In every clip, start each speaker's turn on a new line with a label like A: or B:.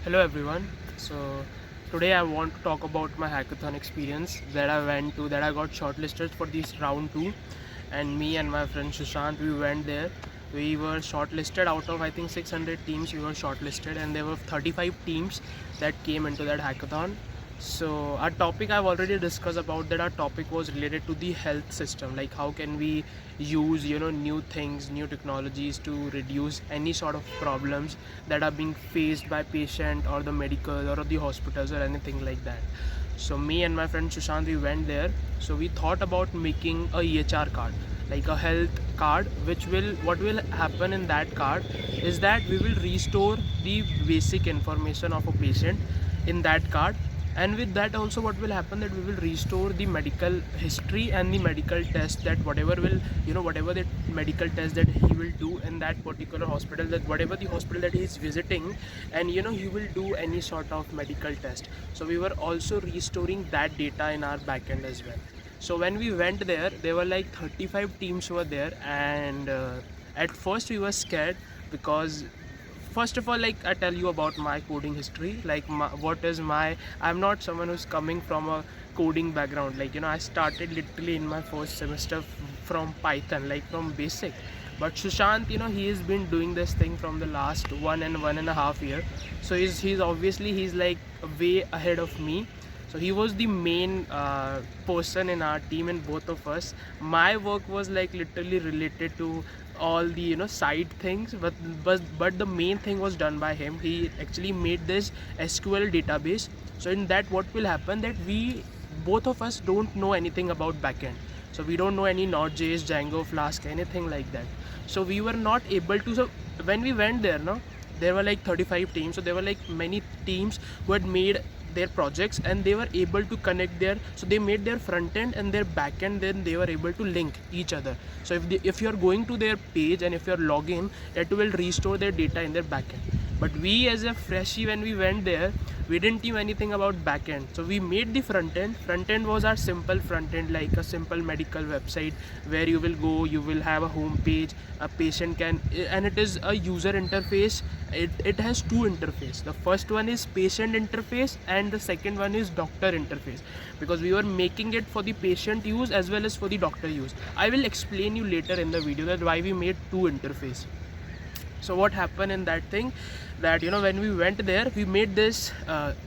A: Hello everyone. So today I want to talk about my hackathon experience that I went to, that I got shortlisted for this round 2, and me and my friend Sushant, we went there. We were shortlisted out of I think 600 teams. We were shortlisted and there were 35 teams that came into that hackathon. So our topic I've already discussed about that. Our topic was related to the health system, like how can we use new things, new technologies to reduce any sort of problems that are being faced by patient or the medical or the hospitals or anything like that. So me and my friend Sushant, we went there. So we thought about making a EHR card, like a health card, which will, what will happen in that card is that we will restore the basic information of a patient in that card, and with that also what will happen that we will restore the medical history and the medical test, that whatever will whatever the medical test that he will do in that particular hospital, that whatever the hospital that he is visiting, and he will do any sort of medical test. So we were also restoring that data in our backend as well. So when we went there were like 35 teams were there, and at first we were scared because first of all, like I tell you about my coding history, like what is my, I'm not someone who's coming from a coding background. Like I started literally in my first semester from Python, like from basic. But Sushant, he has been doing this thing from the last 1.5 year. So he's obviously he's like way ahead of me. So he was the main person in our team, and both of us, my work was like literally related to all the side things, but the main thing was done by him. He actually made this SQL database. So in that what will happen that we both of us don't know anything about backend. So we don't know any Node.js, Django, Flask, anything like that. So we were not able to. So when we went there, there were like 35 teams. So there were like many teams who had made their projects and they were able to connect their, so they made their front end and their back end, then they were able to link each other. So if you're going to their page and if you're logging, it will restore their data in their back end. But we as a freshie, when we went there, we didn't know anything about backend. So we made the front end. Front end was our simple front end, like a simple medical website where you will go, you will have a home page, a patient can, and it is a user interface. It has two interface. The first one is patient interface and the second one is doctor interface, because we were making it for the patient use as well as for the doctor use. I will explain you later in the video that why we made two interface. So what happened in that thing, that when we went there, we made this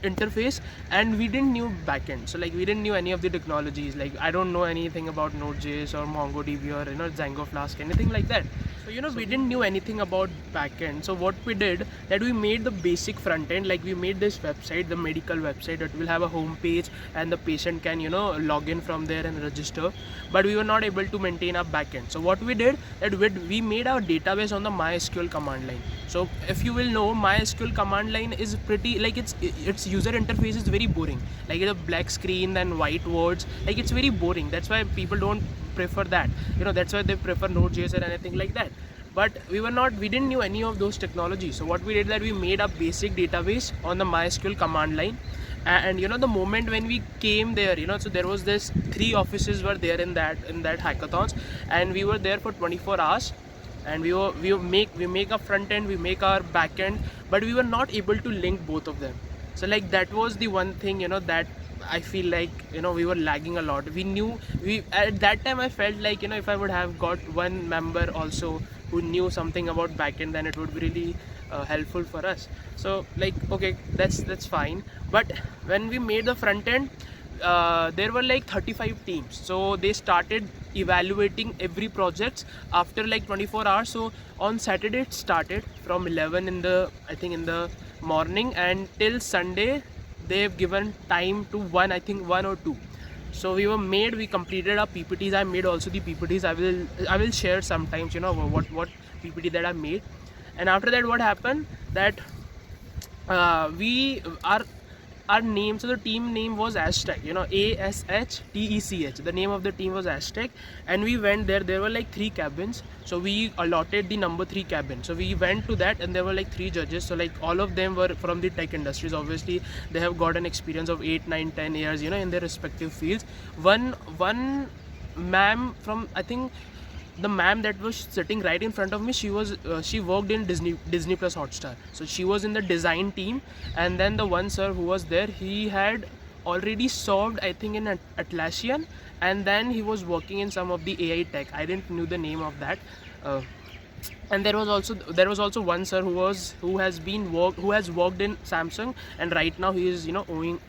A: interface and we didn't knew backend. So like we didn't knew any of the technologies. Like I don't know anything about Node.js or MongoDB or Django Flask, anything like that. So we didn't knew anything about backend. So what we did, that we made the basic front end, like we made this website, the medical website, that will have a home page and the patient can log in from there and register. But we were not able to maintain our backend. So what we did, that we made our database on the MySQL command line. So if you will know, MySQL command line is pretty, like its user interface is very boring. Like it's a black screen and white words. Like it's very boring. That's why people don't prefer that. That's why they prefer Node.js or anything like that. But we didn't know any of those technologies. So what we did, that we made a basic database on the MySQL command line. And the moment when we came there, so there was this 3 offices were there in that hackathons, and we were there for 24 hours. And we make a front end, we make our back end, but we were not able to link both of them. So like that was the one thing that I feel like we were lagging a lot. We at that time I felt like if I would have got one member also who knew something about backend, then it would be really helpful for us. So like, okay, that's fine. But when we made the front end, there were like 35 teams. So they started evaluating every project after like 24 hours. So on Saturday it started from 11 in the morning, and till Sunday they've given time to 1 or 2. So we completed our PPTs. I made also the PPTs. I will share sometimes what PPT that I made. And after that, what happened, that our name, so the team name was Aztec, ASHTECH. The name of the team was Aztec, and we went there. There were like 3 cabins, so we allotted the number 3 cabin. So we went to that, and there were like 3 judges. So like all of them were from the tech industries. Obviously, they have got an experience of 8, 9, 10 years, in their respective fields. One ma'am from, I think the ma'am that was sitting right in front of me, she worked in Disney Plus Hotstar, so she was in the design team. And then the one sir who was there, he had already served, I think, in Atlassian, and then he was working in some of the AI tech. I didn't knew the name of that. And there was also one sir who has worked in Samsung, and right now he is, you know,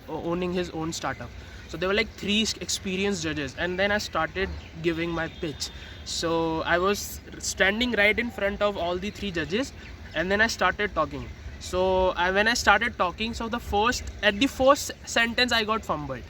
A: owning his own startup. So there were like 3 experienced judges, and then I started giving my pitch. So I was standing right in front of all the 3 judges, and then I started talking. So when I started talking, so at the first sentence I got fumbled,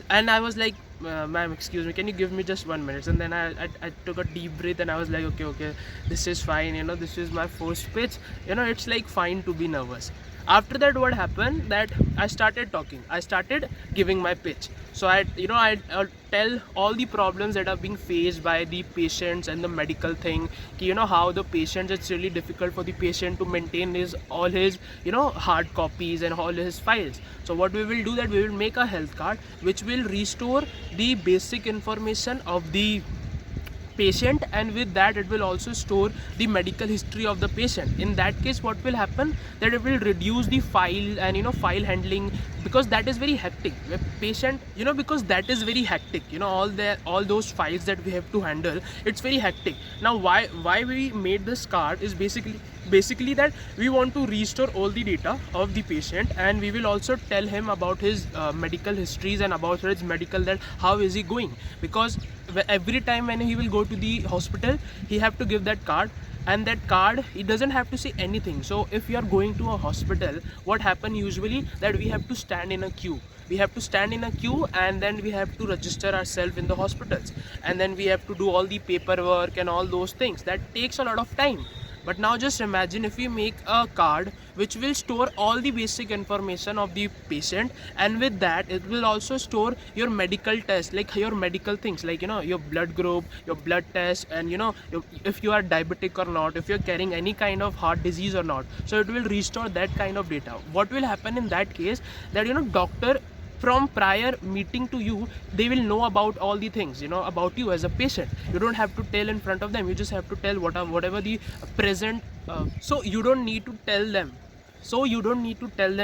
A: and I was like, ma'am, excuse me, can you give me just 1 minute? And then I took a deep breath, and I was like, okay, this is fine, you know, this is my first pitch, you know, it's like fine to be nervous. After that, what happened, that I started talking, I started giving my pitch. So I'll tell all the problems that are being faced by the patients and the medical thing. You know, how the patient, it's really difficult for the patient to maintain all his, you know, hard copies and all his files. So what we will do, that we will make a health card which will restore the basic information of the patient, and with that it will also store the medical history of the patient. In that case, what will happen, that it will reduce the file and, you know, file handling, because that is very hectic. The patient, you know, because that is very hectic, you know, all those files that we have to handle, it's very hectic. Now why we made this card is basically that we want to restore all the data of the patient, and we will also tell him about his medical histories and about his medical, that how is he going, because every time when he will go to the hospital, he have to give that card, and that card, it doesn't have to say anything. So if you are going to a hospital, what happen usually, that we have to stand in a queue, and then we have to register ourselves in the hospitals, and then we have to do all the paperwork and all those things. That takes a lot of time. But now just imagine if we make a card which will store all the basic information of the patient, and with that it will also store your medical test, like your medical things, like, you know, your blood group, your blood test, and, you know, if you are diabetic or not, if you're carrying any kind of heart disease or not. So it will restore that kind of data. What will happen in that case, that, you know, doctor, from prior meeting to you, they will know about all the things, you know, about you as a patient. You don't have to tell in front of them, you just have to tell whatever the present. So you don't need to tell them,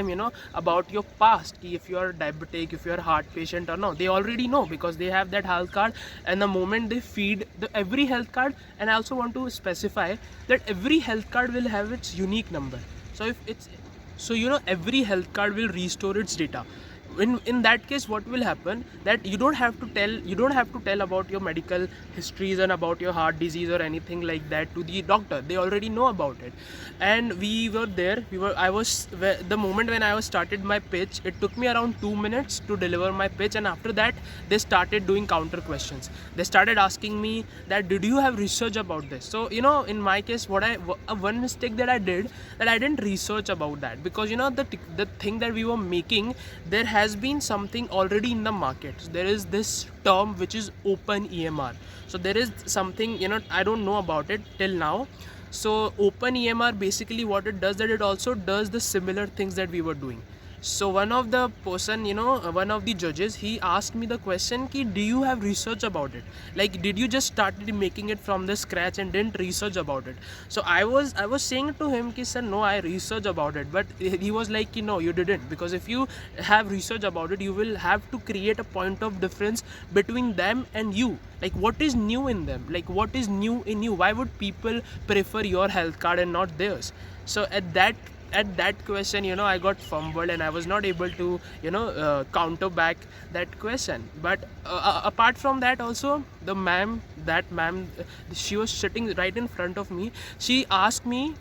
A: you know, about your past, if you are diabetic, if you are heart patient or not. They already know, because they have that health card. And the moment they feed every health card, and I also want to specify that every health card will have its unique number. So you know, every health card will restore its data. In that case, what will happen, that you don't have to tell about your medical histories and about your heart disease or anything like that to the doctor. They already know about it. And we were there, the moment when I was started my pitch, it took me around 2 minutes to deliver my pitch. And after that, they started doing counter questions. They started asking me that, did you have research about this? So, you know, in my case, one mistake that I did, that I didn't research about that, because, you know, the thing that we were making, there has been something already in the market. There is this term which is open EMR. So there is something, you know, I don't know about it till now. So open EMR, basically what it does, that it also does the similar things that we were doing. So one of the judges, he asked me the question ki, do you have research about it? Like, did you just started making it from the scratch and didn't research about it? So I was saying to him ki, sir, no, I research about it. But he was like ki, no, you didn't, because if you have research about it, you will have to create a point of difference between them and you. Like, what is new in them? Like, what is new in you? Why would people prefer your health card and not theirs? So at that question, you know, I got fumbled, and I was not able to, you know, counter back that question. But apart from that also, that ma'am, she was sitting right in front of me. She asked me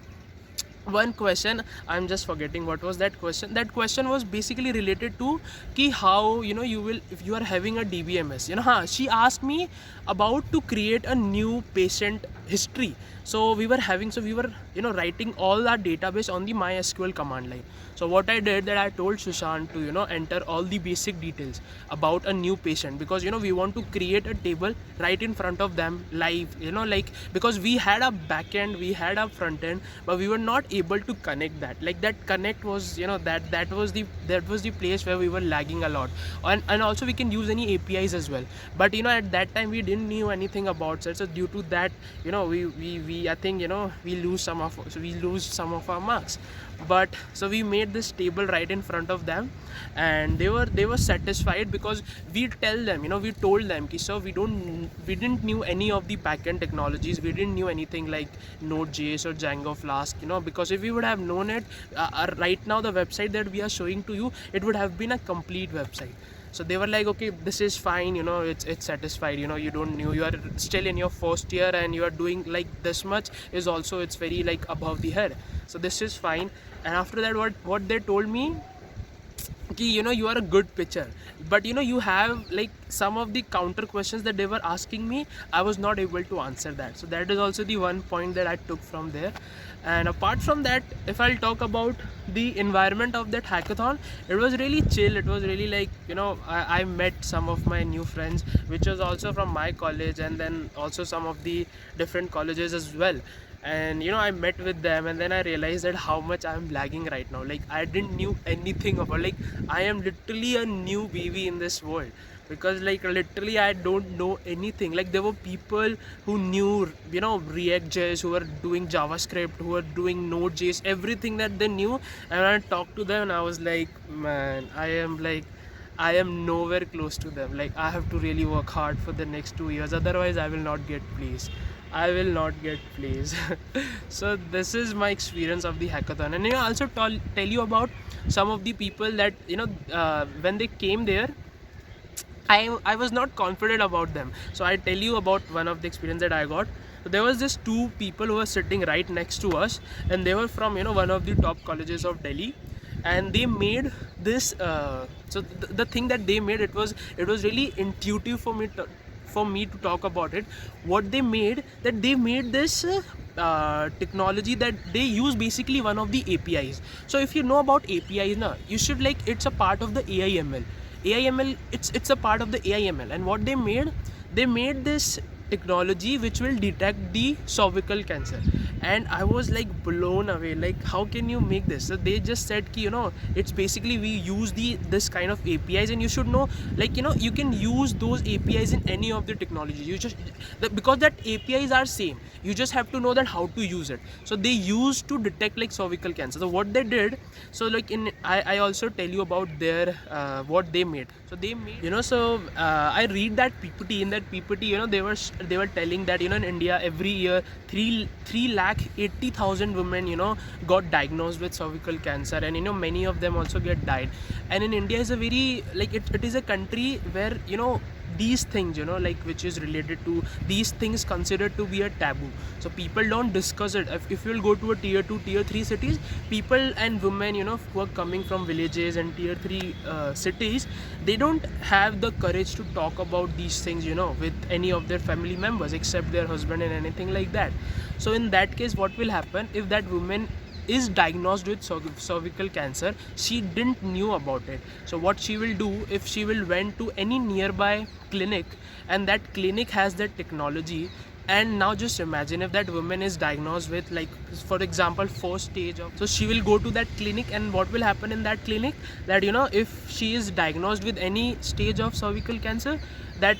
A: one question. I'm just forgetting what was that question. That question was basically related to ki, how, you know, you will, if you are having a DBMS, you know, she asked me about to create a new patient history. So we were writing all our database on the MySQL command line. So what I did, that I told Sushant to enter all the basic details about a new patient, because we want to create a table right in front of them live, like, because we had a back end, we had a front end, but we were not able to connect that. Like that connect was, that was the place where we were lagging a lot. And also we can use any APIs as well, but at that time we didn't knew anything about it. So due to that, we I think we lose some of our marks. But so we made this table right in front of them, and they were satisfied, because we told them ki, sir, we didn't knew any of the backend technologies, we didn't knew anything like Node.js or Django Flask, because if we would have known it, right now the website that we are showing to you, it would have been a complete website. So they were like, okay, this is fine, it's satisfied, you don't know, you are still in your first year and you are doing like this much, is also, it's very like above the head, so this is fine. And after that, what they told me, ki, you are a good pitcher, but you have like some of the counter questions that they were asking me, I was not able to answer that. So that is also the one point that I took from there. And apart from that, if I'll talk about the environment of that hackathon, it was really chill. It was really like, I met some of my new friends, which was also from my college, and then also some of the different colleges as well. And I met with them, and then I realized that how much I'm lagging right now. Like I didn't knew anything about, like I am literally a new baby in this world, because like literally I don't know anything. Like there were people who knew React.js, who were doing JavaScript, who were doing Node.js, everything that they knew. And when I talked to them, and I was like, man, I am nowhere close to them. Like I have to really work hard for the next 2 years, otherwise I will not get placed. So this is my experience of the hackathon. And I also tell you about some of the people that when they came there, I was not confident about them. So I tell you about one of the experience that I got. So there was this two people who were sitting right next to us, and they were from one of the top colleges of Delhi, and they made this so the thing that they made, it was really intuitive for me to talk about it. What they made, that they made this technology that they use basically one of the APIs. So if you know about APIs now, you should, like, it's a part of the AIML, it's a part of the AIML. And what they made this technology which will detect the cervical cancer. And I was like blown away, like how can you make this? So they just said ki, it's basically we use this kind of APIs, and you should know, like, you can use those APIs in any of the technologies. You just because that APIs are same, you just have to know that how to use it. So they used to detect like cervical cancer. So what they did, so like I also tell you about their what they made. So they made, I read that PPT. In that PPT, they were telling that in India every year 3,80,000 women got diagnosed with cervical cancer, and many of them also get died. And in India is a very, like, it is a country where these things like which is related to these things considered to be a taboo. So people don't discuss it. If you'll go to a tier 2, tier 3 cities, people and women who are coming from villages and tier 3 cities, they don't have the courage to talk about these things with any of their family members except their husband and anything like that. So in that case, what will happen if that woman is diagnosed with cervical cancer, she didn't knew about it. So what she will do, if she will went to any nearby clinic, and that clinic has that technology, and now just imagine if that woman is diagnosed with, like, for example, first stage of, so she will go to that clinic, and what will happen in that clinic, that if she is diagnosed with any stage of cervical cancer, that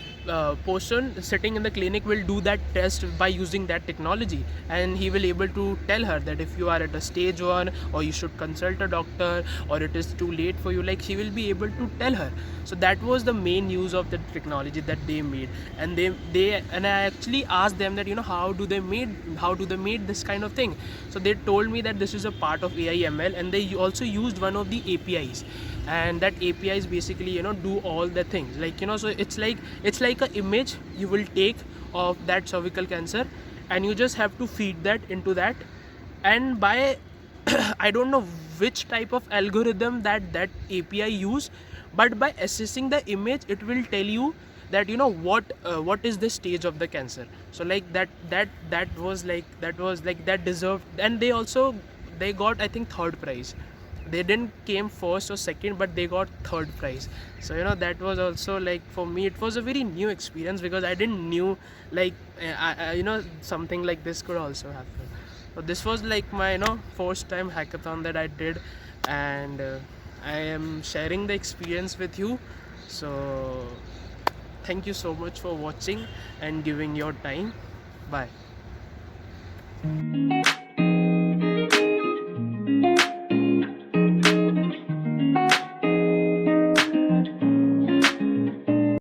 A: person sitting in the clinic will do that test by using that technology, and he will able to tell her that if you are at a stage 1, or you should consult a doctor, or it is too late for you, like he will be able to tell her. So that was the main use of the technology that they made. And and I actually asked them that how do they made this kind of thing. So they told me that this is a part of AIML, and they also used one of the APIs, and that APIs basically do all the things, like so it's like an image you will take of that cervical cancer, and you just have to feed that into that, and by I don't know which type of algorithm that API use, but by assessing the image, it will tell you that what is the stage of the cancer. So like that was like that deserved, and they got I think third prize. They didn't came first or second, but they got third prize. So that was also like, for me it was a very new experience, because I didn't knew like something like this could also happen. So this was like my first time hackathon that I did, and I am sharing the experience with you. So thank you so much for watching and giving your time. Bye.